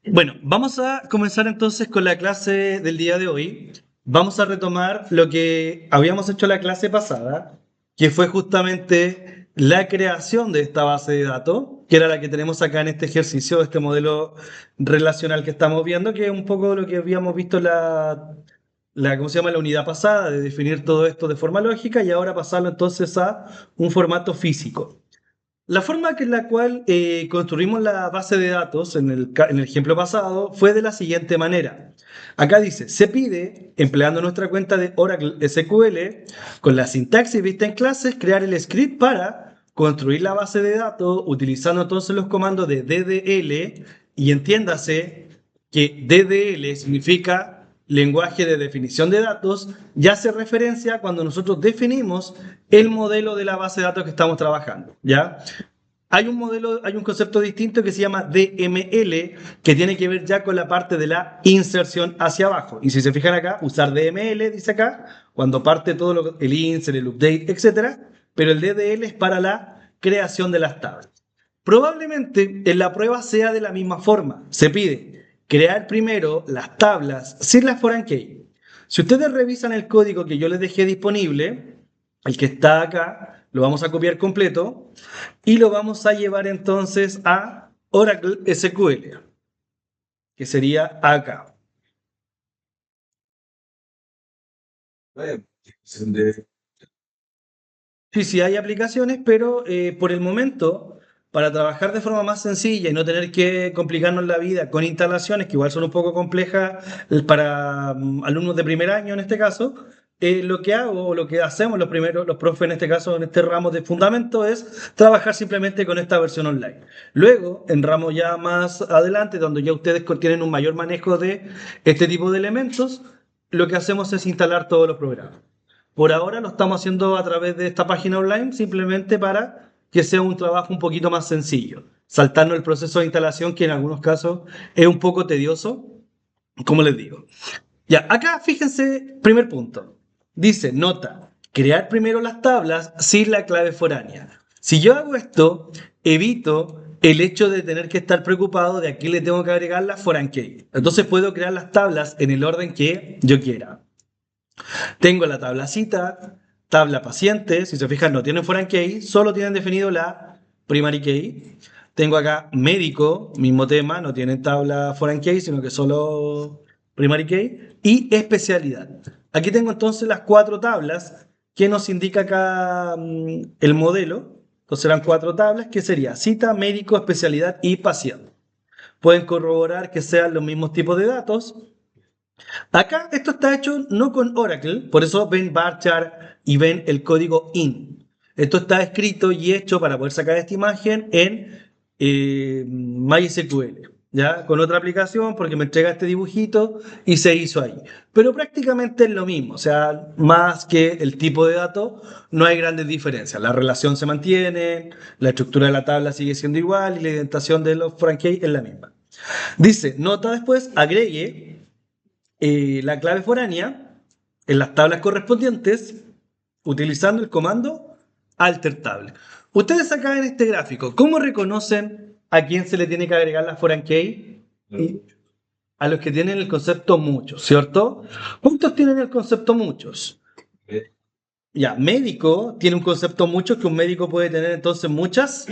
Bueno, vamos a comenzar entonces con la clase del día de hoy. Vamos a retomar lo que habíamos hecho la clase pasada, que fue justamente la creación de esta base de datos, que era la que tenemos acá en este ejercicio, este modelo relacional que estamos viendo, que es un poco lo que habíamos visto en ¿cómo se llama? La unidad pasada, de definir todo esto de forma lógica y ahora pasarlo entonces a un formato físico. La forma en la cual construimos la base de datos en el ejemplo pasado fue de la siguiente manera. Acá dice, se pide, empleando nuestra cuenta de Oracle SQL, con la sintaxis vista en clases, crear el script para construir la base de datos utilizando entonces los comandos de DDL y entiéndase que DDL significa lenguaje de definición de datos y hace referencia cuando nosotros definimos el modelo de la base de datos que estamos trabajando, ¿ya? Hay un concepto distinto que se llama DML, que tiene que ver ya con la parte de la inserción hacia abajo. Y si se fijan acá, usar DML, dice acá, cuando parte el insert, el update, etcétera, pero el DDL es para la creación de las tablas. Probablemente en la prueba sea de la misma forma. Se pide crear primero las tablas sin las foreign key. Si ustedes revisan el código que yo les dejé disponible, el que está acá, lo vamos a copiar completo y lo vamos a llevar entonces a Oracle SQL, que sería acá. Sí, sí hay aplicaciones, pero por el momento, para trabajar de forma más sencilla y no tener que complicarnos la vida con instalaciones que igual son un poco complejas para alumnos de primer año en este caso, lo que hago o lo que hacemos los profes en este caso, en este ramo de fundamento, es trabajar simplemente con esta versión online. Luego, en ramos ya más adelante, donde ya ustedes tienen un mayor manejo de este tipo de elementos, lo que hacemos es instalar todos los programas. Por ahora lo estamos haciendo a través de esta página online, simplemente para que sea un trabajo un poquito más sencillo, saltando el proceso de instalación que en algunos casos es un poco tedioso, como les digo. Ya, acá fíjense, primer punto. Dice, nota, crear primero las tablas sin la clave foránea. Si yo hago esto, evito el hecho de tener que estar preocupado de a quién le tengo que agregar la foreign key. Entonces puedo crear las tablas en el orden que yo quiera. Tengo la tabla cita, tabla paciente, si se fijan no tienen foreign key, solo tienen definido la primary key. Tengo acá médico, mismo tema, no tienen tabla foreign key, sino que solo primary key. Y especialidad. Aquí tengo entonces las cuatro tablas que nos indica acá el modelo. Entonces serán cuatro tablas que sería cita, médico, especialidad y paciente. Pueden corroborar que sean los mismos tipos de datos. Acá esto está hecho no con Oracle, por eso ven varchar y ven el código in. Esto está escrito y hecho para poder sacar esta imagen en MySQL, ¿ya? Con otra aplicación porque me entrega este dibujito y se hizo ahí. Pero prácticamente es lo mismo, o sea, más que el tipo de dato, no hay grandes diferencias. La relación se mantiene, la estructura de la tabla sigue siendo igual y la indentación de los foreign key es la misma. Dice, nota después, agregue la clave foránea en las tablas correspondientes utilizando el comando alter table. Ustedes acá en este gráfico, ¿cómo reconocen a quién se le tiene que agregar la foreign key? Y a los que tienen el concepto muchos, ¿cierto? ¿Cuántos tienen el concepto muchos? Ya, médico tiene un concepto muchos que un médico puede tener entonces muchas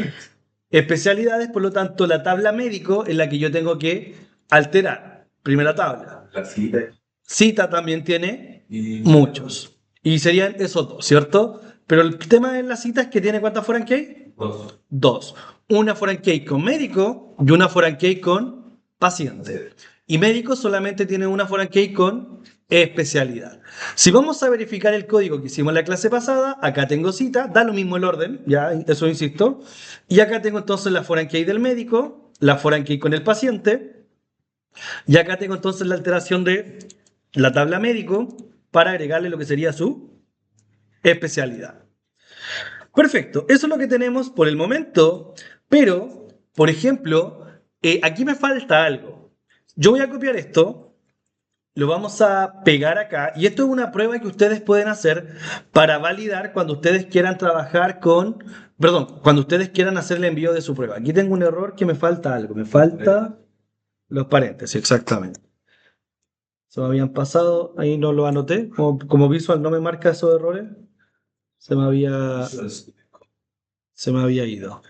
especialidades, por lo tanto la tabla médico es la que yo tengo que alterar. Primera tabla. La cita. Cita también tiene muchos. Y serían esos dos, ¿cierto? Pero el tema de la cita es que tiene ¿cuántas foreign key? Dos. Dos. Una foreign key con médico y una foreign key con paciente. Y médico solamente tiene una foreign key con especialidad. Si vamos a verificar el código que hicimos en la clase pasada, acá tengo cita, da lo mismo el orden, ya, eso insisto. Y acá tengo entonces la foreign key del médico, la foreign key con el paciente. Y acá tengo entonces la alteración de la tabla médico para agregarle lo que sería su especialidad. Perfecto, eso es lo que tenemos por el momento, pero, por ejemplo, aquí me falta algo. Yo voy a copiar esto, lo vamos a pegar acá, y esto es una prueba que ustedes pueden hacer para validar cuando ustedes quieran trabajar con, perdón, cuando ustedes quieran hacer el envío de su prueba. Aquí tengo un error que me falta algo, me falta Los paréntesis, exactamente. Se me habían pasado, ahí no lo anoté. Como Visual no me marca esos errores, se me había, se me había ido.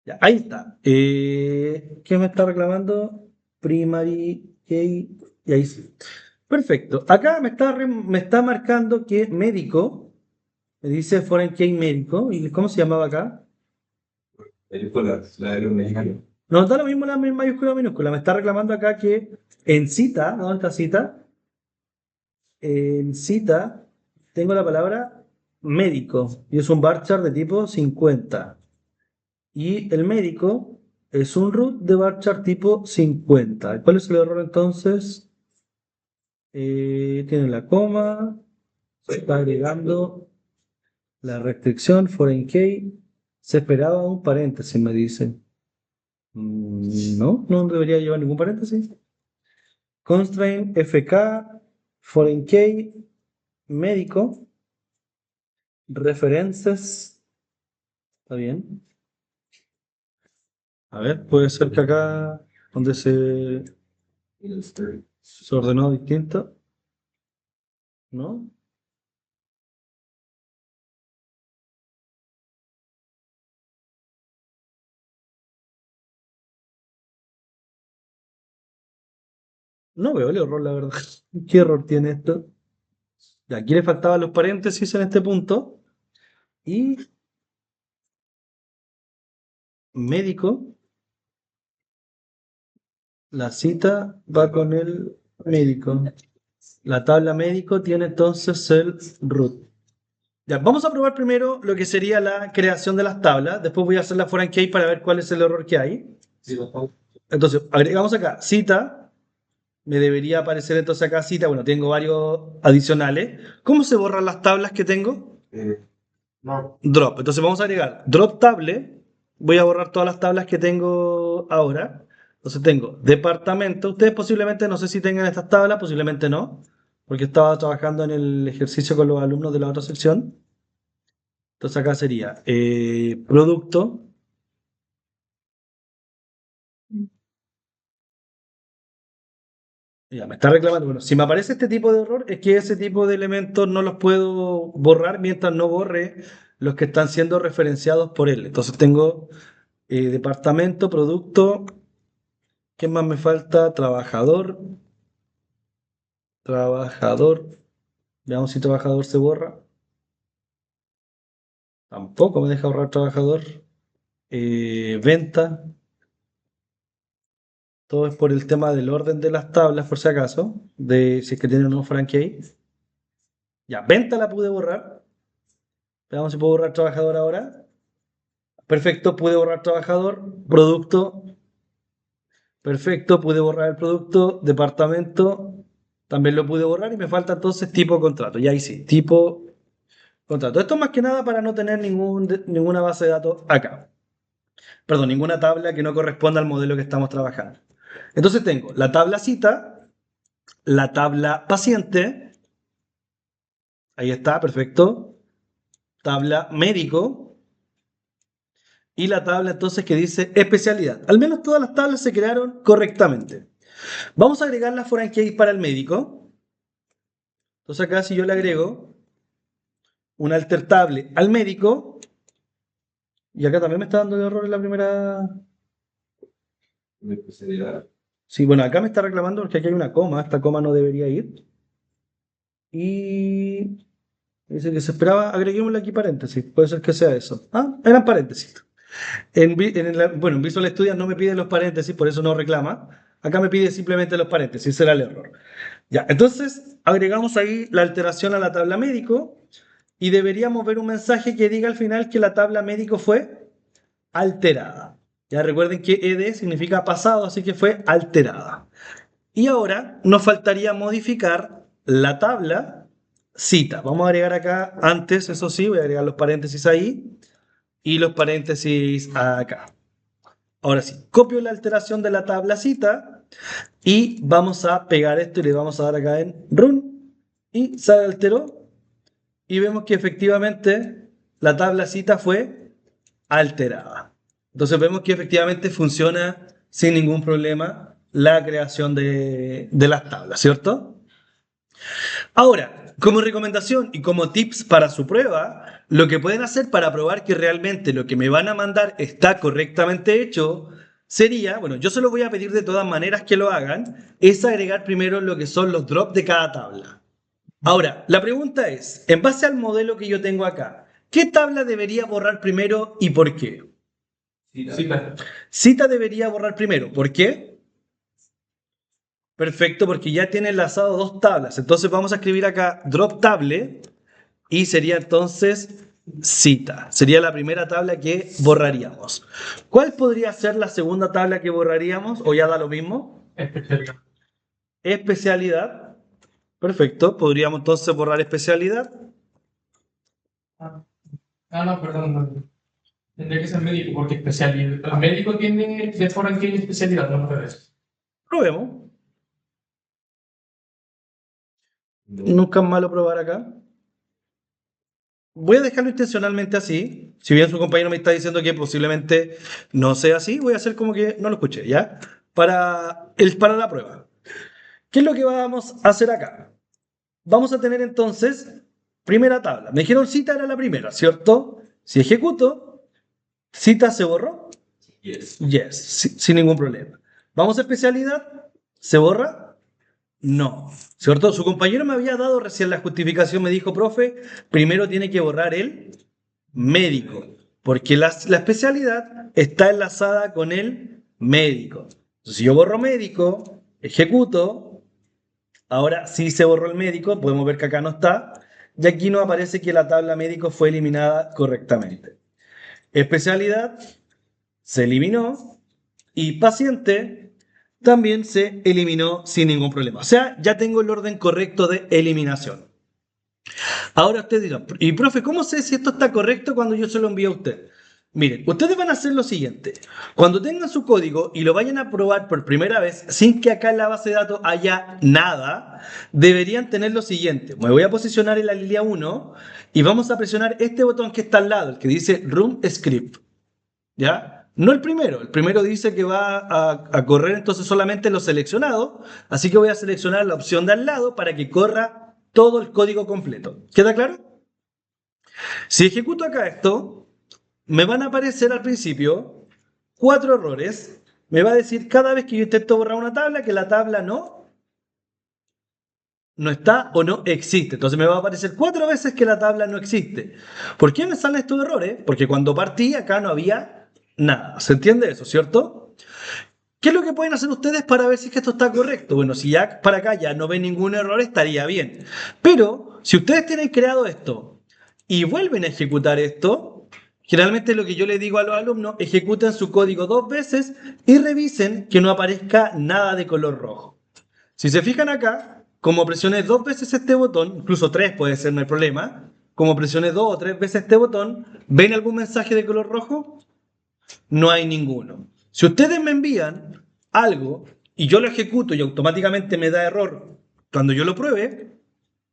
Ya, ahí está. ¿Qué me está reclamando? Primary key. Y ahí sí. Perfecto. Acá me está marcando que médico. Me dice foreign key médico. ¿Y cómo se llamaba acá? La de los mexicanos. No da lo mismo la mayúscula o minúscula. Me está reclamando acá que en cita, ¿dónde está cita? En cita tengo la palabra médico. Y es un varchar de tipo 50. Y el médico es un root de varchar tipo 50. ¿Cuál es el error entonces? Tiene la coma, se está agregando la restricción foreign key. Se esperaba un paréntesis, me dicen. No, no debería llevar ningún paréntesis. Constraint FK, foreign key, médico, references. ¿Está bien? A ver, puede ser que acá, donde se ordenó distinto, ¿no? No veo el error, la verdad. ¿Qué error tiene esto? Ya, aquí le faltaban los paréntesis en este punto. Y médico, la cita va con el médico. La tabla médico tiene entonces el root. Ya, vamos a probar primero lo que sería la creación de las tablas. Después voy a hacer la foreign key para ver cuál es el error que hay. Sí, por favor. Entonces, agregamos acá cita. Me debería aparecer entonces acá cita. Bueno, tengo varios adicionales. ¿Cómo se borran las tablas que tengo? No. Drop. Entonces vamos a agregar drop table. Voy a borrar todas las tablas que tengo ahora. Entonces tengo departamento. Ustedes posiblemente no sé si tengan estas tablas, posiblemente no, porque estaba trabajando en el ejercicio con los alumnos de la otra sección. Entonces acá sería producto. Ya, me está reclamando. Bueno, si me aparece este tipo de error, es que ese tipo de elementos no los puedo borrar mientras no borre los que están siendo referenciados por él. Entonces tengo departamento, producto. ¿Qué más me falta? Trabajador. Trabajador. Veamos si trabajador se borra. Tampoco me deja borrar trabajador. Venta. Todo es por el tema del orden de las tablas, por si acaso. De si es que tienen un franchise. Ya, venta la pude borrar. Veamos si puedo borrar trabajador ahora. Perfecto, pude borrar trabajador. Producto. Perfecto, pude borrar el producto. Departamento. También lo pude borrar y me falta entonces tipo contrato. Y ahí sí, tipo contrato. Esto más que nada para no tener ninguna base de datos acá. Perdón, ninguna tabla que no corresponda al modelo que estamos trabajando. Entonces tengo la tabla cita, la tabla paciente. Ahí está, perfecto. Tabla médico. Y la tabla entonces que dice especialidad. Al menos todas las tablas se crearon correctamente. Vamos a agregar la foreign key para el médico. Entonces acá si yo le agrego un alter table al médico, y acá también me está dando error en la primera. Sí, bueno, acá me está reclamando porque aquí hay una coma. Esta coma no debería ir. Y dice que se esperaba, agreguémosle aquí paréntesis. Puede ser que sea eso. Ah, eran paréntesis. Bueno, en Visual Studio no me pide los paréntesis, por eso no reclama. Acá me pide simplemente los paréntesis, será el error. Ya, entonces agregamos ahí la alteración a la tabla médico y deberíamos ver un mensaje que diga al final que la tabla médico fue alterada. Ya recuerden que ed significa pasado, así que fue alterada. Y ahora nos faltaría modificar la tabla cita. Vamos a agregar acá antes, eso sí, voy a agregar los paréntesis ahí y los paréntesis acá. Ahora sí, copio la alteración de la tabla cita y vamos a pegar esto y le vamos a dar acá en run y se alteró y vemos que efectivamente la tabla cita fue alterada. Entonces vemos que efectivamente funciona sin ningún problema la creación de las tablas, ¿cierto? Ahora, como recomendación y como tips para su prueba, lo que pueden hacer para probar que realmente lo que me van a mandar está correctamente hecho sería, bueno, yo se lo voy a pedir de todas maneras que lo hagan, es agregar primero lo que son los drops de cada tabla. Ahora, la pregunta es, en base al modelo que yo tengo acá, ¿qué tabla debería borrar primero y por qué? Cita. Cita debería borrar primero, ¿por qué? Perfecto, porque ya tiene enlazado dos tablas. Entonces vamos a escribir acá drop table y sería entonces cita. Sería la primera tabla que borraríamos. ¿Cuál podría ser la segunda tabla que borraríamos? ¿O ya da lo mismo? Especialidad. Especialidad. Perfecto, podríamos entonces borrar especialidad. No, perdón. No. Tendría que ser médico, porque especialidad. El médico tiene, de forma que tiene especialidad, no puedes. Probemos. Nunca es malo probar acá. Voy a dejarlo intencionalmente así. Si bien su compañero me está diciendo que posiblemente no sea así, voy a hacer como que no lo escuché, ¿ya? Para la prueba. ¿Qué es lo que vamos a hacer acá? Vamos a tener entonces primera tabla. Me dijeron cita era la primera, ¿cierto? Si ejecuto, cita se borró. Yes. Yes, sin ningún problema. Vamos a especialidad, ¿se borra? No, ¿cierto? Su compañero me había dado recién la justificación, me dijo, profe, primero tiene que borrar el médico, porque la especialidad está enlazada con el médico. Entonces, si yo borro médico, ejecuto, ahora sí se borró el médico, podemos ver que acá no está, y aquí nos aparece que la tabla médico fue eliminada correctamente. Especialidad se eliminó y paciente también se eliminó sin ningún problema. O sea, ya tengo el orden correcto de eliminación. Ahora ustedes dirán, y profe, ¿cómo sé si esto está correcto cuando yo se lo envío a usted? Miren, ustedes van a hacer lo siguiente. Cuando tengan su código y lo vayan a probar por primera vez, sin que acá en la base de datos haya nada, deberían tener lo siguiente. Me voy a posicionar en la línea 1 y vamos a presionar este botón que está al lado, el que dice Run Script. ¿Ya? No el primero dice que va a correr entonces solamente lo seleccionado, así que voy a seleccionar la opción de al lado para que corra todo el código completo. ¿Queda claro? Si ejecuto acá esto, me van a aparecer al principio 4 errores. Me va a decir cada vez que yo intento borrar una tabla que la tabla no está o no existe. Entonces me va a aparecer 4 veces que la tabla no existe. ¿Por qué me salen estos errores? Porque cuando partí acá no había nada. ¿Se entiende eso, cierto? ¿Qué es lo que pueden hacer ustedes para ver si es que esto está correcto? Bueno, si ya para acá ya no ven ningún error, estaría bien. Pero si ustedes tienen creado esto y vuelven a ejecutar esto, generalmente lo que yo les digo a los alumnos, ejecuten su código 2 veces y revisen que no aparezca nada de color rojo. Si se fijan acá, como presioné 2 veces este botón, incluso 3 puede ser, no hay problema, como presioné 2 o 3 veces este botón, ¿ven algún mensaje de color rojo? No hay ninguno. Si ustedes me envían algo y yo lo ejecuto y automáticamente me da error cuando yo lo pruebe,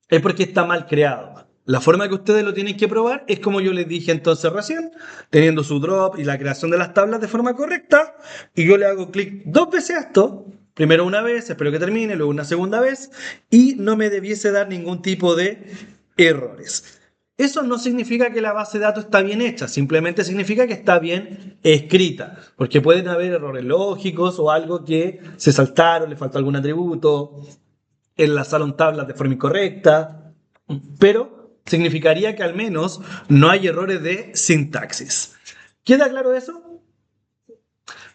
es porque está mal creado. La forma que ustedes lo tienen que probar es como yo les dije entonces recién, teniendo su drop y la creación de las tablas de forma correcta, y yo le hago clic 2 veces a esto, primero una vez, espero que termine, luego una segunda vez, y no me debiese dar ningún tipo de errores. Eso no significa que la base de datos está bien hecha, simplemente significa que está bien escrita, porque pueden haber errores lógicos o algo que se saltaron, le faltó algún atributo, enlazaron tablas de forma incorrecta, pero significaría que al menos no hay errores de sintaxis. ¿Queda claro eso?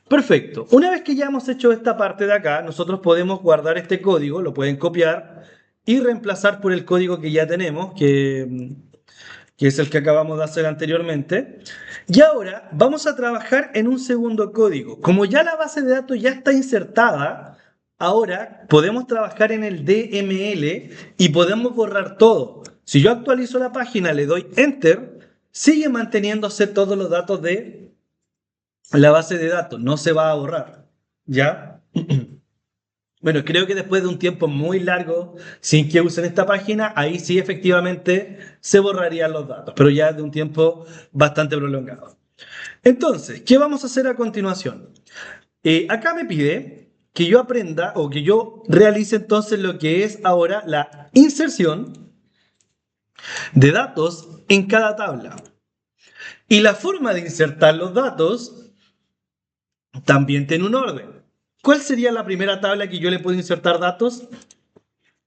Perfecto. Una vez que ya hemos hecho esta parte de acá, nosotros podemos guardar este código, lo pueden copiar y reemplazar por el código que ya tenemos, que es el que acabamos de hacer anteriormente. Y ahora vamos a trabajar en un segundo código. Como ya la base de datos ya está insertada, ahora podemos trabajar en el DML y podemos borrar todo. Si yo actualizo la página, le doy Enter, sigue manteniéndose todos los datos de la base de datos, no se va a borrar. ¿Ya? Bueno, creo que después de un tiempo muy largo sin que usen esta página, ahí sí efectivamente se borrarían los datos, pero ya de un tiempo bastante prolongado. Entonces, ¿qué vamos a hacer a continuación? Acá me pide que yo aprenda o que yo realice entonces lo que es ahora la inserción de datos en cada tabla. Y la forma de insertar los datos también tiene un orden. ¿Cuál sería la primera tabla que yo le puedo insertar datos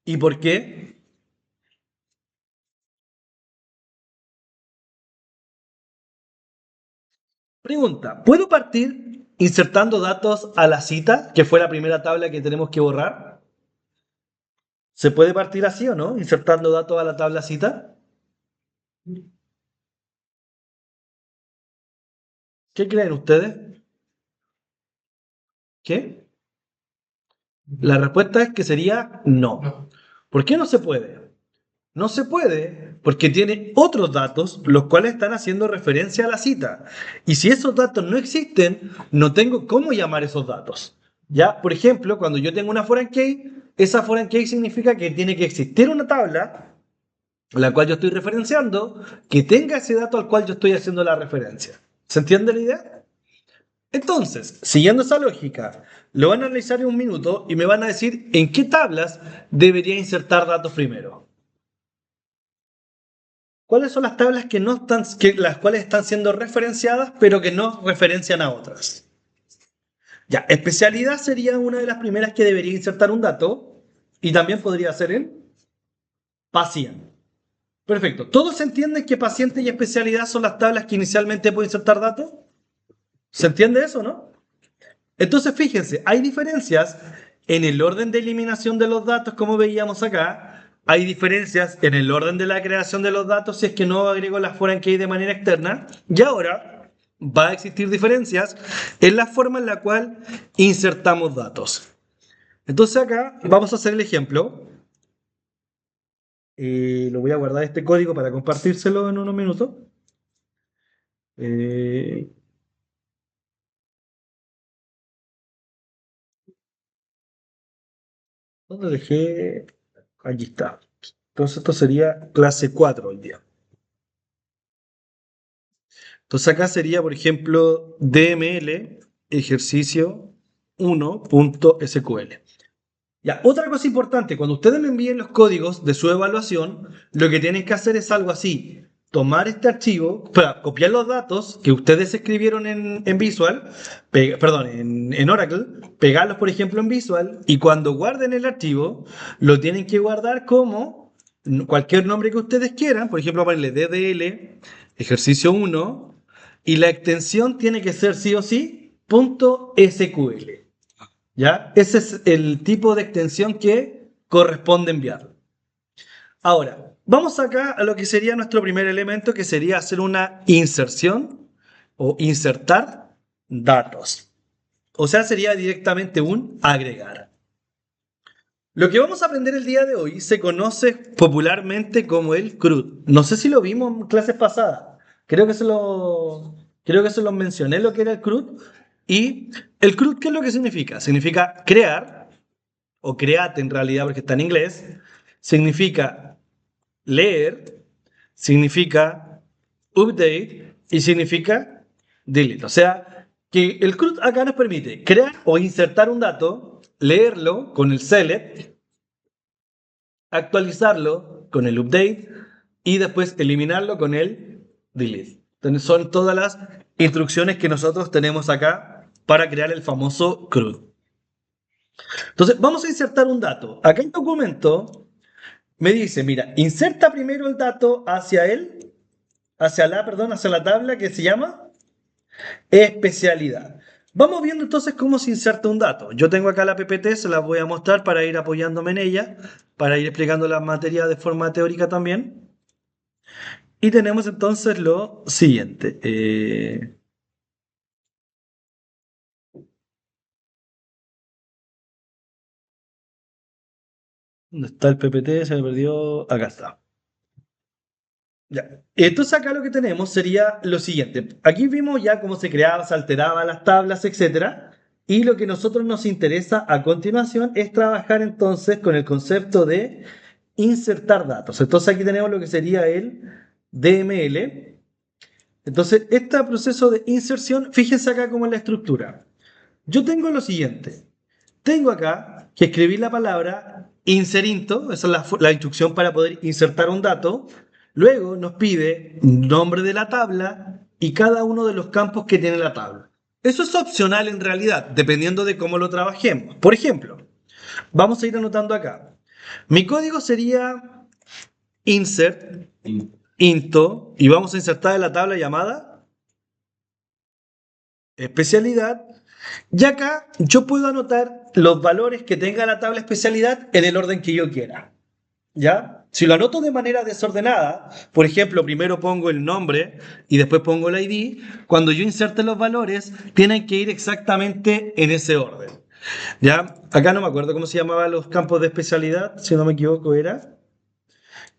y por qué? Pregunta, ¿puedo partir insertando datos a la cita, que fue la primera tabla que tenemos que borrar? ¿Se puede partir así o no? Insertando datos a la tabla cita. ¿Qué creen ustedes? ¿Qué? La respuesta es que sería no. No. ¿Por qué no se puede? No se puede porque tiene otros datos los cuales están haciendo referencia a la cita. Y si esos datos no existen, no tengo cómo llamar esos datos. Ya, por ejemplo, cuando yo tengo una foreign key, esa foreign key significa que tiene que existir una tabla, la cual yo estoy referenciando, que tenga ese dato al cual yo estoy haciendo la referencia. ¿Se entiende la idea? Entonces, siguiendo esa lógica, lo van a analizar en un minuto y me van a decir en qué tablas debería insertar datos primero. ¿Cuáles son las tablas que no están, las cuales están siendo referenciadas, pero que no referencian a otras? Ya, especialidad sería una de las primeras que debería insertar un dato y también podría ser el paciente. Perfecto. ¿Todos entienden que paciente y especialidad son las tablas que inicialmente puedo insertar datos? ¿Se entiende eso, no? Entonces, fíjense, hay diferencias en el orden de eliminación de los datos, como veíamos acá. Hay diferencias en el orden de la creación de los datos si es que no agrego las foreign key de manera externa. Y ahora va a existir diferencias en la forma en la cual insertamos datos. Entonces acá vamos a hacer el ejemplo. Lo voy a guardar este código para compartírselo en unos minutos. Eh, ¿Dónde dejé? Aquí está. Entonces esto sería clase 4 hoy día. Entonces acá sería, por ejemplo, DML ejercicio 1.sql. Ya, otra cosa importante, cuando ustedes me envíen los códigos de su evaluación, lo que tienen que hacer es algo así. Tomar este archivo, para copiar los datos que ustedes escribieron en Visual, perdón, en Oracle, pegarlos, por ejemplo, en Visual, y cuando guarden el archivo, lo tienen que guardar como cualquier nombre que ustedes quieran, por ejemplo, ponerle DDL, ejercicio 1, y la extensión tiene que ser sí o sí .sql. ¿Ya? Ese es el tipo de extensión que corresponde enviar. Ahora, vamos acá a lo que sería nuestro primer elemento, que sería hacer una inserción o insertar datos. O sea, sería directamente un agregar. Lo que vamos a aprender el día de hoy se conoce popularmente como el CRUD. No sé si lo vimos en clases pasadas. Creo que se lo mencioné lo que era el CRUD. Y el CRUD, ¿qué es lo que significa? Significa crear, o create en realidad porque está en inglés. Significa leer, significa update y significa delete. O sea, que el CRUD acá nos permite crear o insertar un dato, leerlo con el select, actualizarlo con el update y después eliminarlo con el delete. Entonces son todas las instrucciones que nosotros tenemos acá para crear el famoso CRUD. Entonces vamos a insertar un dato. Acá el documento me dice, mira, inserta primero el dato hacia la tabla que se llama especialidad. Vamos viendo entonces cómo se inserta un dato. Yo tengo acá la PPT, se la voy a mostrar para ir apoyándome en ella, para ir explicando la materia de forma teórica también. Y tenemos entonces lo siguiente. ¿Dónde está el PPT? Se me perdió. Acá está. Ya. Entonces acá lo que tenemos sería lo siguiente. Aquí vimos ya cómo se creaban, se alteraban las tablas, etcétera. Y lo que a nosotros nos interesa a continuación es trabajar entonces con el concepto de insertar datos. Entonces aquí tenemos lo que sería el DML. Entonces, este proceso de inserción, fíjense acá cómo es la estructura. Yo tengo lo siguiente. Tengo acá que escribir la palabra inserinto, esa es la instrucción para poder insertar un dato. Luego nos pide nombre de la tabla y cada uno de los campos que tiene la tabla. Eso es opcional en realidad, dependiendo de cómo lo trabajemos. Por ejemplo, vamos a ir anotando acá. Mi código sería insert into y vamos a insertar en la tabla llamada especialidad. Y acá yo puedo anotar los valores que tenga la tabla especialidad en el orden que yo quiera. ¿Ya? Si lo anoto de manera desordenada, por ejemplo, primero pongo el nombre y después pongo el ID, cuando yo inserte los valores, tienen que ir exactamente en ese orden. ¿Ya? Acá no me acuerdo cómo se llamaban los campos de especialidad, si no me equivoco era.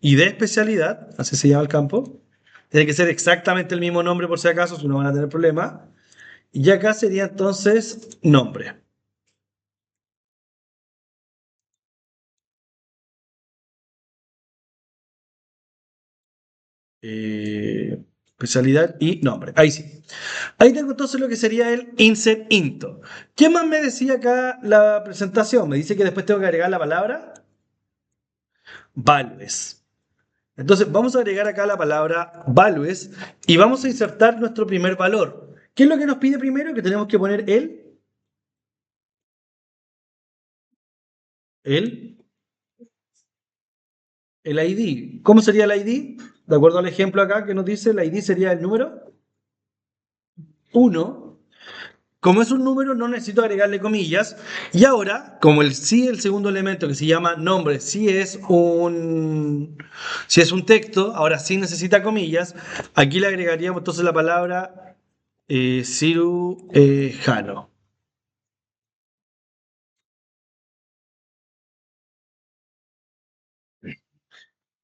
Y de especialidad, así se llama el campo. Tiene que ser exactamente el mismo nombre por si acaso, si no van a tener problemas. Y acá sería entonces nombre. Especialidad y nombre. Ahí sí. Ahí tengo entonces lo que sería el insert into. ¿Qué más me decía acá la presentación? Me dice que después tengo que agregar la palabra values. Entonces vamos a agregar acá la palabra values y vamos a insertar nuestro primer valor. ¿Qué es lo que nos pide primero? Que tenemos que poner el, el ID. ¿Cómo sería el ID? De acuerdo al ejemplo acá que nos dice, el ID sería el número 1. Como es un número, no necesito agregarle comillas. Y ahora, como el sí, el segundo elemento que se llama nombre, si es un texto, ahora sí necesita comillas. Aquí le agregaríamos entonces la palabra cirujano.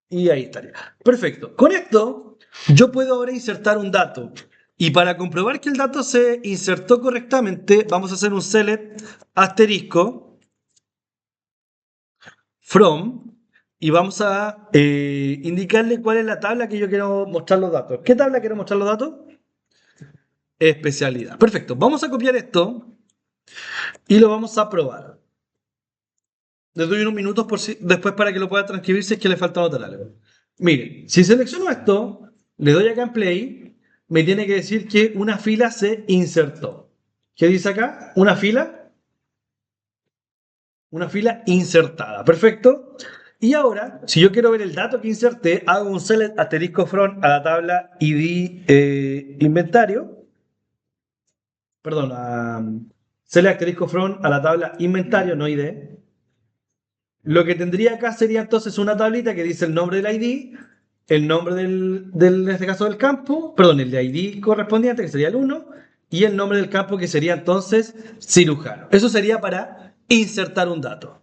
Y ahí estaría. Perfecto. Con esto, yo puedo ahora insertar un dato. Y para comprobar que el dato se insertó correctamente, vamos a hacer un select asterisco from y vamos a indicarle cuál es la tabla que yo quiero mostrar los datos. ¿Qué tabla quiero mostrar los datos? Especialidad. Perfecto. Vamos a copiar esto y lo vamos a probar. Les doy unos minutos después para que lo pueda transcribir si es que le falta anotar algo. Miren, si selecciono esto, le doy acá en play, me tiene que decir que una fila se insertó. ¿Qué dice acá? Una fila insertada. Perfecto. Y ahora, si yo quiero ver el dato que inserté, hago un select asterisco from a la tabla ID inventario. Perdón, select asterisco from a la tabla inventario, no ID. Lo que tendría acá sería entonces una tablita que dice el nombre del ID, el nombre en este caso del campo, perdón, el de ID correspondiente, que sería el 1, y el nombre del campo, que sería entonces cirujano. Eso sería para insertar un dato.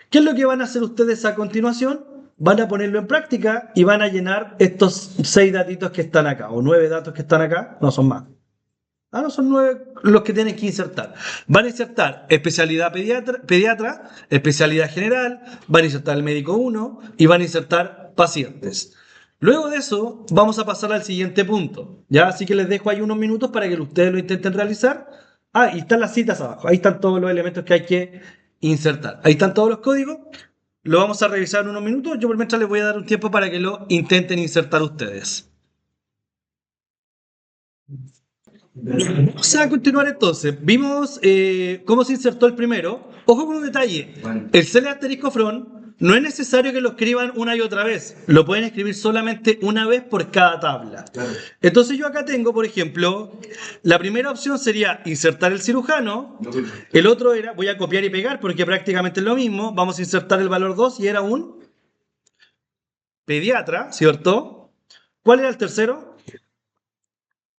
¿Qué es lo que van a hacer ustedes a continuación? Van a ponerlo en práctica y van a llenar estos 6 datitos que están acá, o 9 datos que están acá, no son más. Ah, no, son 9 los que tienen que insertar. Van a insertar especialidad pediatra, especialidad general, van a insertar el médico 1 y van a insertar pacientes. Luego de eso, vamos a pasar al siguiente punto. ¿Ya? Así que les dejo ahí unos minutos para que ustedes lo intenten realizar. Ah, y están las citas abajo. Ahí están todos los elementos que hay que insertar. Ahí están todos los códigos. Lo vamos a revisar en unos minutos. Yo por mientras les voy a dar un tiempo para que lo intenten insertar ustedes. Vamos a continuar entonces. Vimos cómo se insertó el primero. Ojo con un detalle. El select asterisco from no es necesario que lo escriban una y otra vez. Lo pueden escribir solamente una vez por cada tabla. Entonces yo acá tengo, por ejemplo, la primera opción sería insertar el cirujano. El otro era, voy a copiar y pegar porque prácticamente es lo mismo. Vamos a insertar el valor 2 y era un pediatra, ¿cierto? ¿Cuál era el tercero?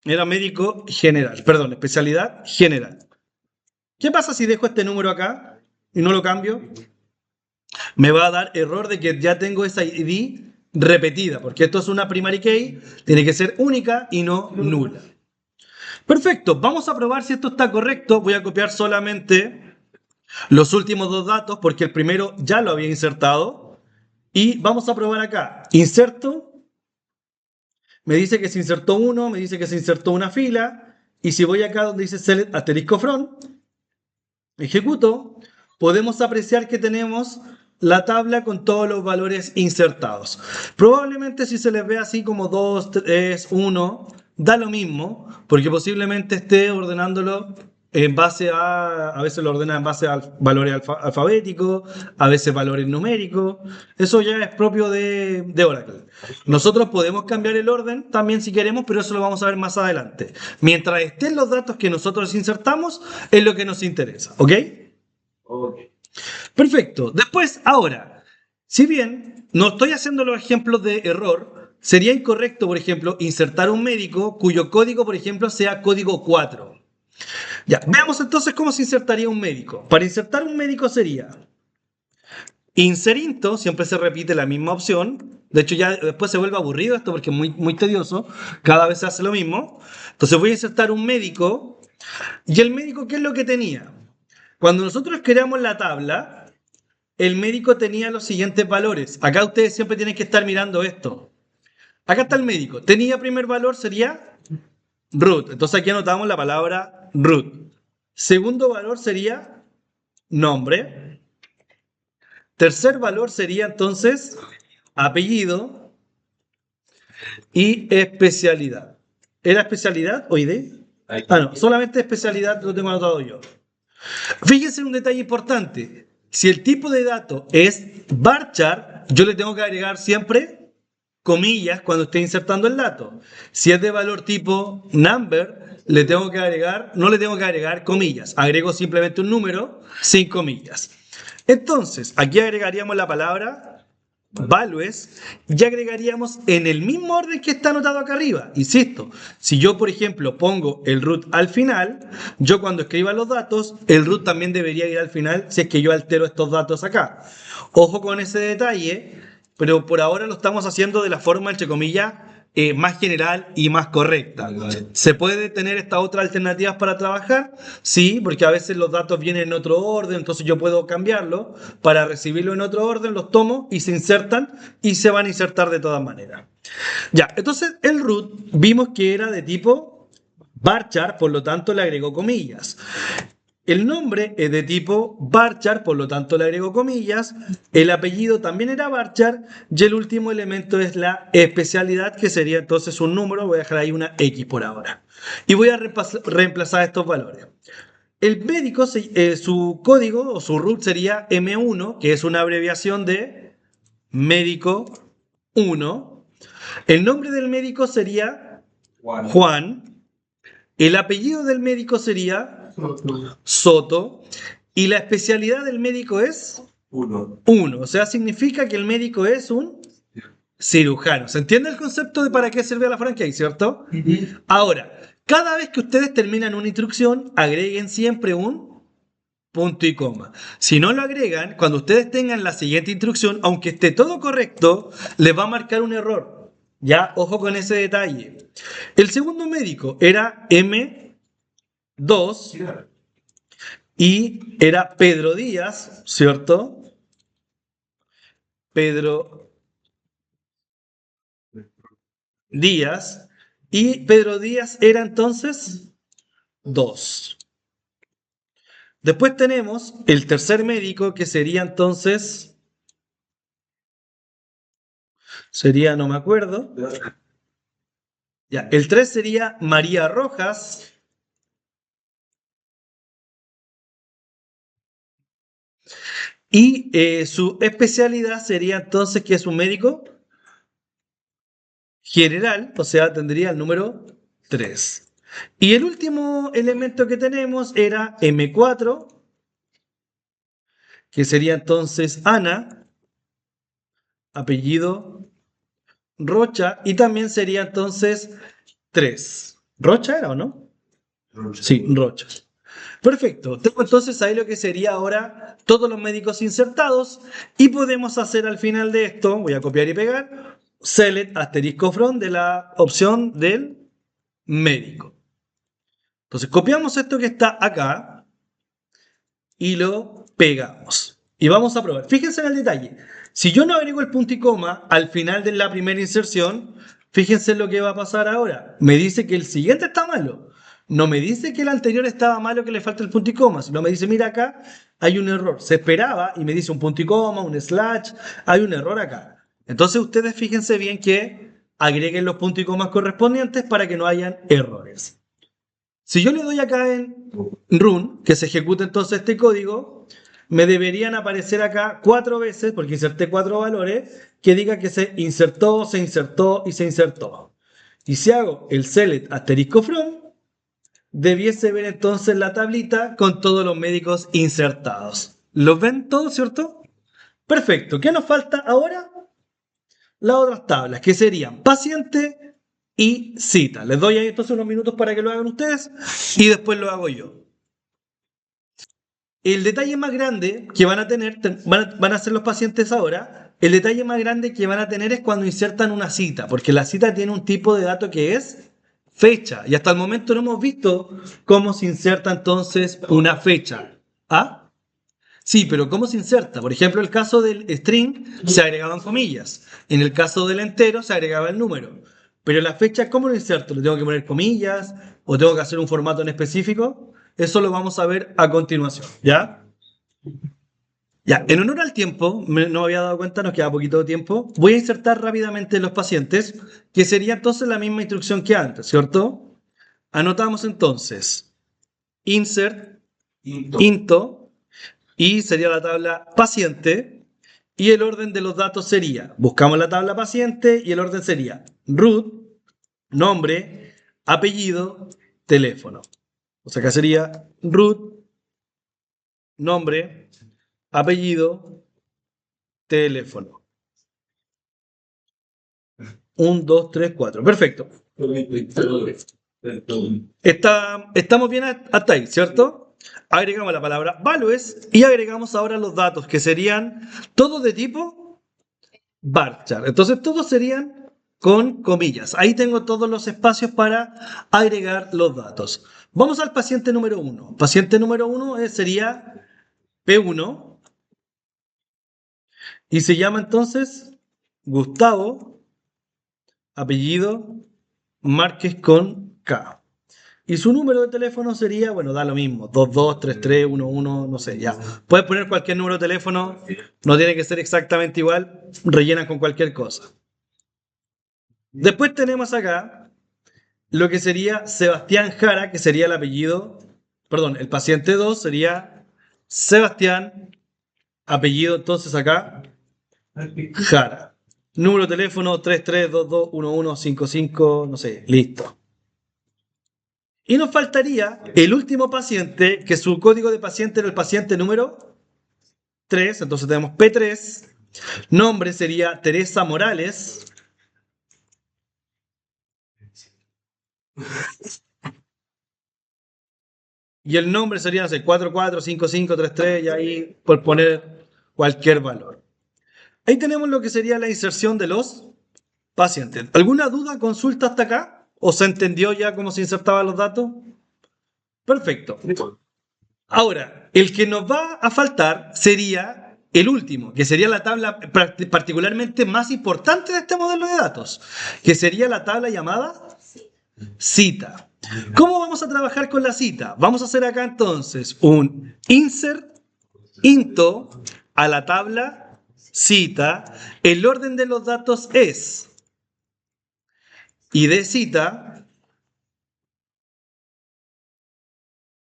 Era médico general, perdón, especialidad general. ¿Qué pasa si dejo este número acá y no lo cambio? Me va a dar error de que ya tengo esa ID repetida, porque esto es una primary key, tiene que ser única y no nula. Perfecto, vamos a probar si esto está correcto. Voy a copiar solamente los últimos 2 datos, porque el primero ya lo había insertado. Y vamos a probar acá. Inserto. Me dice que se insertó uno, me dice que se insertó una fila. Y si voy acá donde dice select asterisco from, ejecuto, podemos apreciar que tenemos la tabla con todos los valores insertados. Probablemente si se les ve así como 2, 3, 1, da lo mismo, porque posiblemente esté ordenándolo en base a veces lo ordena en base a valores alfabéticos, a veces valores numéricos. Eso ya es propio de Oracle. Nosotros podemos cambiar el orden también si queremos, pero eso lo vamos a ver más adelante. Mientras estén los datos que nosotros insertamos, es lo que nos interesa, ¿ok? Ok. Perfecto. Después, ahora, si bien no estoy haciendo los ejemplos de error, sería incorrecto, por ejemplo, insertar un médico cuyo código, por ejemplo, sea código 4. Ya, veamos entonces cómo se insertaría un médico. Para insertar un médico sería inserinto, siempre se repite la misma opción. De hecho, ya después se vuelve aburrido esto porque es muy tedioso. Cada vez se hace lo mismo. Entonces voy a insertar un médico. ¿Y el médico qué es lo que tenía? Cuando nosotros creamos la tabla, el médico tenía los siguientes valores. Acá ustedes siempre tienen que estar mirando esto. Acá está el médico. Tenía primer valor, sería root. Entonces aquí anotamos la palabra root. Segundo valor sería nombre. Tercer valor sería entonces apellido y especialidad. ¿Era especialidad o ID? No, solamente especialidad lo tengo anotado yo. Fíjense en un detalle importante. Si el tipo de dato es varchar, yo le tengo que agregar siempre comillas cuando esté insertando el dato. Si es de valor tipo number, le tengo que agregar, no le tengo que agregar comillas. Agrego simplemente un número sin comillas. Entonces, aquí agregaríamos la palabra values y agregaríamos en el mismo orden que está anotado acá arriba. Insisto, si yo, por ejemplo, pongo el root al final, yo cuando escriba los datos, el root también debería ir al final si es que yo altero estos datos acá. Ojo con ese detalle, pero por ahora lo estamos haciendo de la forma, entre comillas, más general y más correcta. ¿Se puede tener estas otras alternativas para trabajar? Sí, porque a veces los datos vienen en otro orden, entonces yo puedo cambiarlo para recibirlo en otro orden, los tomo y se insertan y se van a insertar de todas maneras. Ya, entonces el root vimos que era de tipo varchar, por lo tanto le agregó comillas. El nombre es de tipo varchar, por lo tanto le agrego comillas. El apellido también era varchar. Y el último elemento es la especialidad, que sería entonces un número. Voy a dejar ahí una X por ahora. Y voy a reemplazar estos valores. El médico, su código o su root sería M1, que es una abreviación de médico 1. El nombre del médico sería Juan. El apellido del médico sería Soto. Y la especialidad del médico es 1. O sea, significa que el médico es un cirujano. ¿Se entiende el concepto de para qué sirve la franquia, cierto? Ahora, cada vez que ustedes terminan una instrucción, agreguen siempre un punto y coma. Si no lo agregan, cuando ustedes tengan la siguiente instrucción, aunque esté todo correcto, les va a marcar un error. Ya, ojo con ese detalle. El segundo médico era M2 y era Pedro Díaz, ¿cierto? Pedro Díaz. Y Pedro Díaz era entonces 2. Después tenemos el tercer médico, que sería entonces, no me acuerdo. Ya, el 3 sería María Rojas. Y su especialidad sería entonces que es un médico general, o sea, tendría el número 3. Y el último elemento que tenemos era M4, que sería entonces Ana, apellido Rocha, y también sería entonces 3. ¿Rocha era o no? Rocha. Sí, Rocha. Perfecto. Tengo entonces ahí lo que sería ahora todos los médicos insertados y podemos hacer al final de esto, voy a copiar y pegar, select asterisco from de la opción del médico. Entonces copiamos esto que está acá y lo pegamos. Y vamos a probar. Fíjense en el detalle. Si yo no agrego el punto y coma al final de la primera inserción, fíjense en lo que va a pasar ahora. Me dice que el siguiente está malo. No me dice que el anterior estaba malo, que le falta el punto y coma, sino me dice, mira acá, hay un error. Se esperaba y me dice un punto y coma, un slash, hay un error acá. Entonces ustedes fíjense bien que agreguen los puntos y comas correspondientes para que no hayan errores. Si yo le doy acá en run, que se ejecute entonces este código, me deberían aparecer acá 4 veces, porque inserté 4 valores, que diga que se insertó y se insertó. Y si hago el select asterisco from, debiese ver entonces la tablita con todos los médicos insertados. ¿Los ven todos, cierto? Perfecto. ¿Qué nos falta ahora? Las otras tablas, que serían paciente y cita. Les doy ahí entonces unos minutos para que lo hagan ustedes y después lo hago yo. El detalle más grande que van a tener, van a ser los pacientes ahora, el detalle más grande que van a tener es cuando insertan una cita, porque la cita tiene un tipo de dato que es fecha, y hasta el momento no hemos visto cómo se inserta entonces una fecha. ¿Ah? Sí, pero ¿cómo se inserta? Por ejemplo, el caso del string se agregaban comillas, en el caso del entero se agregaba el número, pero la fecha, ¿cómo lo inserto? ¿Le tengo que poner comillas o tengo que hacer un formato en específico? Eso lo vamos a ver a continuación, ¿ya? Ya, en honor al tiempo, no me había dado cuenta, nos queda poquito de tiempo. Voy a insertar rápidamente los pacientes, que sería entonces la misma instrucción que antes, ¿cierto? Anotamos entonces insert into y sería la tabla paciente y el orden de los datos sería, buscamos la tabla paciente y el orden sería root, nombre, apellido, teléfono. O sea, acá sería root, nombre, apellido, teléfono. 1, 2, 3, 4. Perfecto. Estamos bien hasta ahí, ¿cierto? Agregamos la palabra values y agregamos ahora los datos, que serían todos de tipo varchar. Entonces, todos serían con comillas. Ahí tengo todos los espacios para agregar los datos. Vamos al paciente número 1. Paciente número 1 sería P1 y se llama entonces Gustavo, apellido Márquez con K. Y su número de teléfono sería, bueno, da lo mismo, 223311, no sé, ya. Puedes poner cualquier número de teléfono, no tiene que ser exactamente igual, rellenan con cualquier cosa. Después tenemos acá lo que sería Sebastián Jara, que sería el apellido, perdón, el paciente 2 sería Sebastián, apellido entonces acá, Jara. Número de teléfono 33221155, no sé, listo. Y nos faltaría el último paciente, que su código de paciente era el paciente número 3, entonces tenemos P3, nombre sería Teresa Morales, y el nombre sería, no sé, 445533, y ahí por poner cualquier valor. Ahí tenemos lo que sería la inserción de los pacientes. ¿Alguna duda, consulta hasta acá? ¿O se entendió ya cómo se insertaban los datos? Perfecto. Ahora, el que nos va a faltar sería el último, que sería la tabla particularmente más importante de este modelo de datos, que sería la tabla llamada cita. ¿Cómo vamos a trabajar con la cita? Vamos a hacer acá entonces un insert into a la tabla cita. El orden de los datos es id cita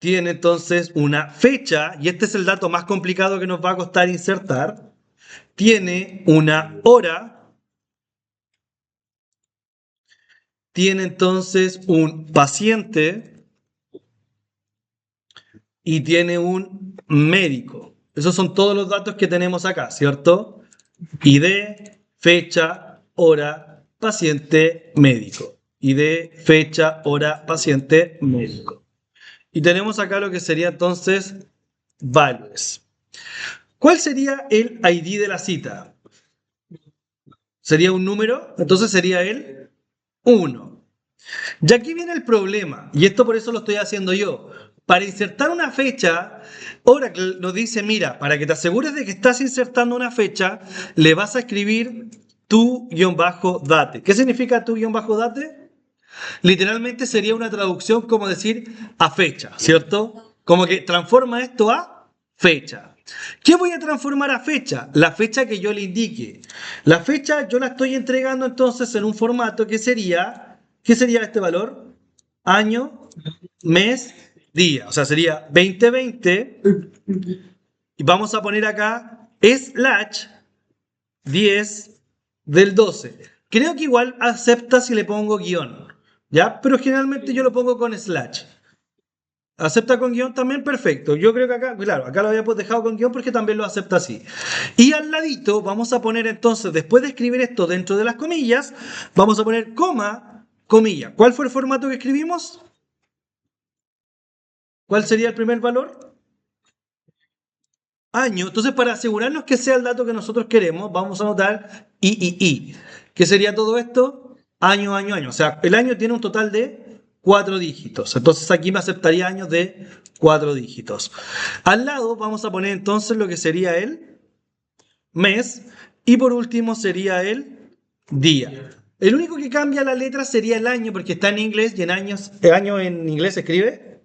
tiene entonces una fecha, y este es el dato más complicado que nos va a costar insertar. Tiene una hora, tiene entonces un paciente y tiene un médico. Esos son todos los datos que tenemos acá, ¿cierto? ID, fecha, hora, paciente, médico. ID, fecha, hora, paciente, médico. Y tenemos acá lo que sería entonces values. ¿Cuál sería el ID de la cita? ¿Sería un número? Entonces sería el 1. Y aquí viene el problema, y esto por eso lo estoy haciendo yo. Para insertar una fecha, Oracle nos dice, mira, para que te asegures de que estás insertando una fecha, le vas a escribir tu-date. ¿Qué significa tu-date? literalmente sería una traducción como decir a fecha, ¿cierto? Como que transforma esto a fecha. ¿Qué voy a transformar a fecha? La fecha que yo le indique. La fecha yo la estoy entregando entonces en un formato que sería, ¿qué sería este valor? Año, mes, día. O sea, sería 2020 y vamos a poner acá slash 10 del 12. Creo que igual acepta si le pongo guión, ¿ya? Pero generalmente yo lo pongo con slash. ¿Acepta con guión también? Perfecto. Yo creo que acá, claro, acá lo había dejado con guión porque también lo acepta así. Y al ladito vamos a poner entonces, después de escribir esto dentro de las comillas, vamos a poner coma, comilla. ¿Cuál fue el formato que escribimos? ¿Cuál sería el primer valor? Año. Entonces, para asegurarnos que sea el dato que nosotros queremos, vamos a anotar I. ¿Qué sería todo esto? Año, año, año. O sea, el año tiene un total de 4 dígitos. Entonces, aquí me aceptaría años de 4 dígitos. Al lado vamos a poner entonces lo que sería el mes. Y por último sería el día. El único que cambia la letra sería el año, porque está en inglés y en años, el año en inglés se escribe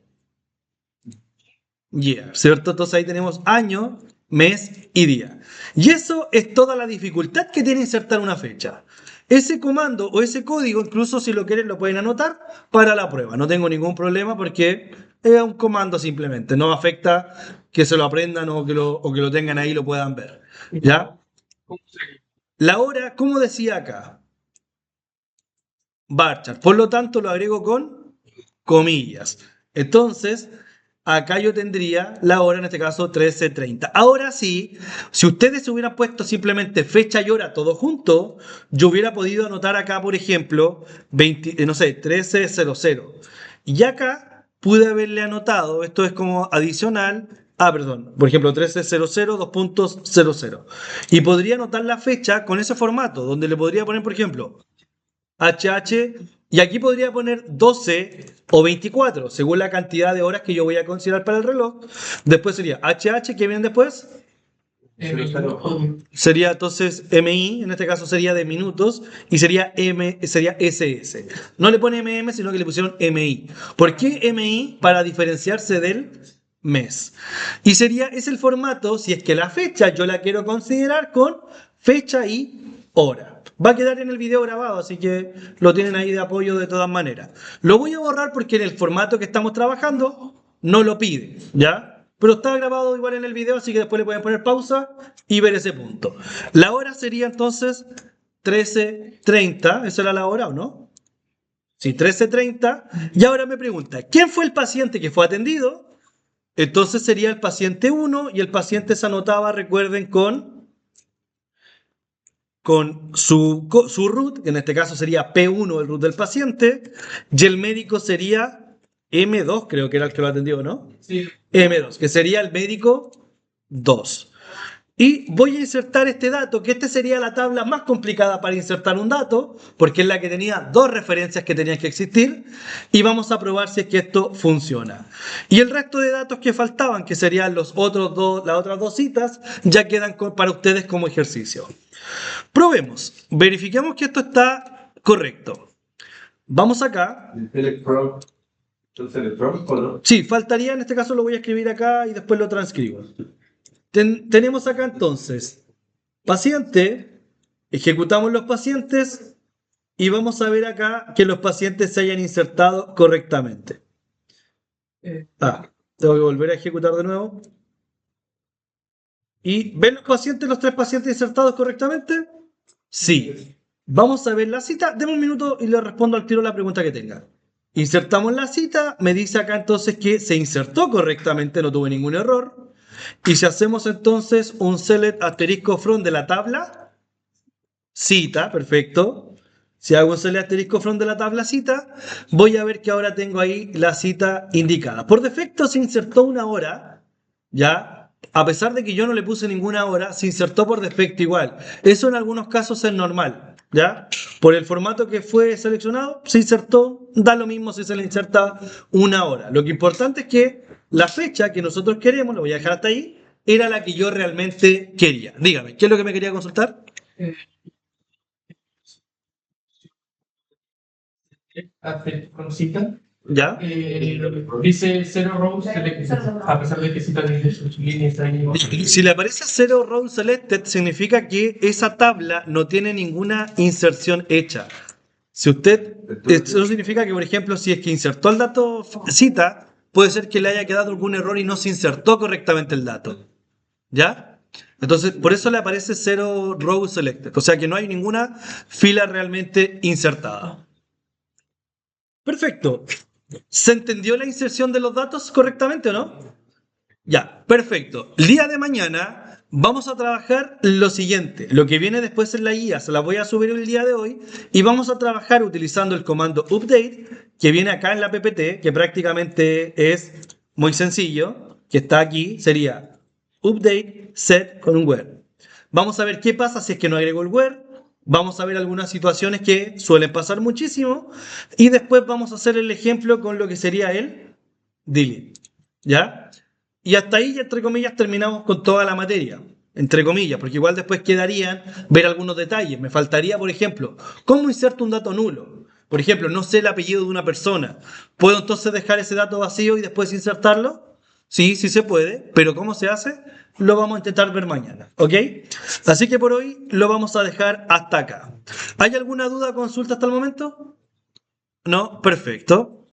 year, ¿cierto? Entonces ahí tenemos año, mes y día. Y eso es toda la dificultad que tiene insertar una fecha. Ese comando o ese código, incluso si lo quieren, lo pueden anotar para la prueba. No tengo ningún problema porque es un comando simplemente. No afecta que se lo aprendan o que lo tengan ahí y lo puedan ver. ¿Ya? ¿Cómo sería? La hora, como decía acá, varchar. Por lo tanto, lo agrego con comillas. Entonces, acá yo tendría la hora, en este caso 13:30. Ahora sí, si ustedes se hubieran puesto simplemente fecha y hora todo junto, yo hubiera podido anotar acá, por ejemplo, 20, no sé, 13:00. Y acá pude haberle anotado, esto es como adicional. Ah, perdón, por ejemplo, 13:00, 2.00. Y podría anotar la fecha con ese formato, donde le podría poner, por ejemplo, HH, y aquí podría poner 12 o 24, según la cantidad de horas que yo voy a considerar para el reloj. Después sería HH, ¿qué viene después? Sería entonces MI, en este caso sería de minutos, y sería sería SS. No le pone MM, sino que le pusieron MI. ¿Por qué MI? Para diferenciarse del mes. Y sería, es el formato, si es que la fecha yo la quiero considerar con fecha y hora. Va a quedar en el video grabado, así que lo tienen ahí de apoyo de todas maneras. Lo voy a borrar porque en el formato que estamos trabajando no lo pide, ¿ya? Pero está grabado igual en el video, así que después le pueden poner pausa y ver ese punto. La hora sería entonces 13:30, ¿esa era la hora o no? Sí, 13:30. Y ahora me pregunta, ¿quién fue el paciente que fue atendido? Entonces sería el paciente 1 y el paciente se anotaba, recuerden, con su root, que en este caso sería P1 el root del paciente, y el médico sería M2, creo que era el que lo atendió, ¿no? Sí. M2, que sería el médico 2. Y voy a insertar este dato, que este sería la tabla más complicada para insertar un dato, porque es la que tenía dos referencias que tenían que existir, y vamos a probar si es que esto funciona. Y el resto de datos que faltaban, que serían los otros dos, las otras dos citas, ya quedan para ustedes como ejercicio. Probemos, verifiquemos que esto está correcto. Vamos acá. Select from. Select from, ¿o no? Sí, faltaría, en este caso lo voy a escribir acá y después lo transcribo. Tenemos acá entonces paciente, ejecutamos los pacientes y vamos a ver acá que los pacientes se hayan insertado correctamente. Tengo que volver a ejecutar de nuevo. ¿Y ven los pacientes, los tres pacientes insertados correctamente? Sí. Vamos a ver la cita. Deme un minuto y le respondo al tiro la pregunta que tenga. Insertamos la cita. Me dice acá entonces que se insertó correctamente, no tuve ningún error. Y si hacemos entonces un select asterisco from de la tabla, cita, perfecto. Si hago un select asterisco from de la tabla cita, voy a ver que ahora tengo ahí la cita indicada. Por defecto se insertó una hora, ¿ya? A pesar de que yo no le puse ninguna hora, se insertó por defecto igual. Eso en algunos casos es normal, ¿ya? Por el formato que fue seleccionado, se insertó, da lo mismo si se le inserta una hora. Lo que importante es que la fecha que nosotros queremos, lo voy a dejar hasta ahí, era la que yo realmente quería. Dígame, ¿qué es lo que me quería consultar? Eh, con cita. ¿Ya? Dice zero rows selected, a pesar de que cita desde sus líneas ahí. Si le aparece zero row selected, significa que esa tabla no tiene ninguna inserción hecha. Si usted, eso significa que, por ejemplo, si es que insertó el dato cita, puede ser que le haya quedado algún error y no se insertó correctamente el dato. ¿Ya? Entonces, por eso le aparece zero row selected. O sea que no hay ninguna fila realmente insertada. Perfecto. ¿Se entendió la inserción de los datos correctamente o no? Ya, perfecto. El día de mañana vamos a trabajar lo siguiente. Lo que viene después en la guía se la voy a subir el día de hoy y vamos a trabajar utilizando el comando update que viene acá en la PPT, que prácticamente es muy sencillo, que está aquí, sería update set con un where. Vamos a ver qué pasa si es que no agrego el where. Vamos a ver algunas situaciones que suelen pasar muchísimo y después vamos a hacer el ejemplo con lo que sería el delete. ¿Ya? Y hasta ahí, entre comillas, terminamos con toda la materia. Entre comillas, porque igual después quedarían ver algunos detalles. Me faltaría, por ejemplo, ¿cómo inserto un dato nulo? Por ejemplo, no sé el apellido de una persona. ¿Puedo entonces dejar ese dato vacío y después insertarlo? Sí, sí se puede, pero ¿cómo se hace? Lo vamos a intentar ver mañana, ¿ok? Así que por hoy lo vamos a dejar hasta acá. ¿Hay alguna duda o consulta hasta el momento? No, perfecto.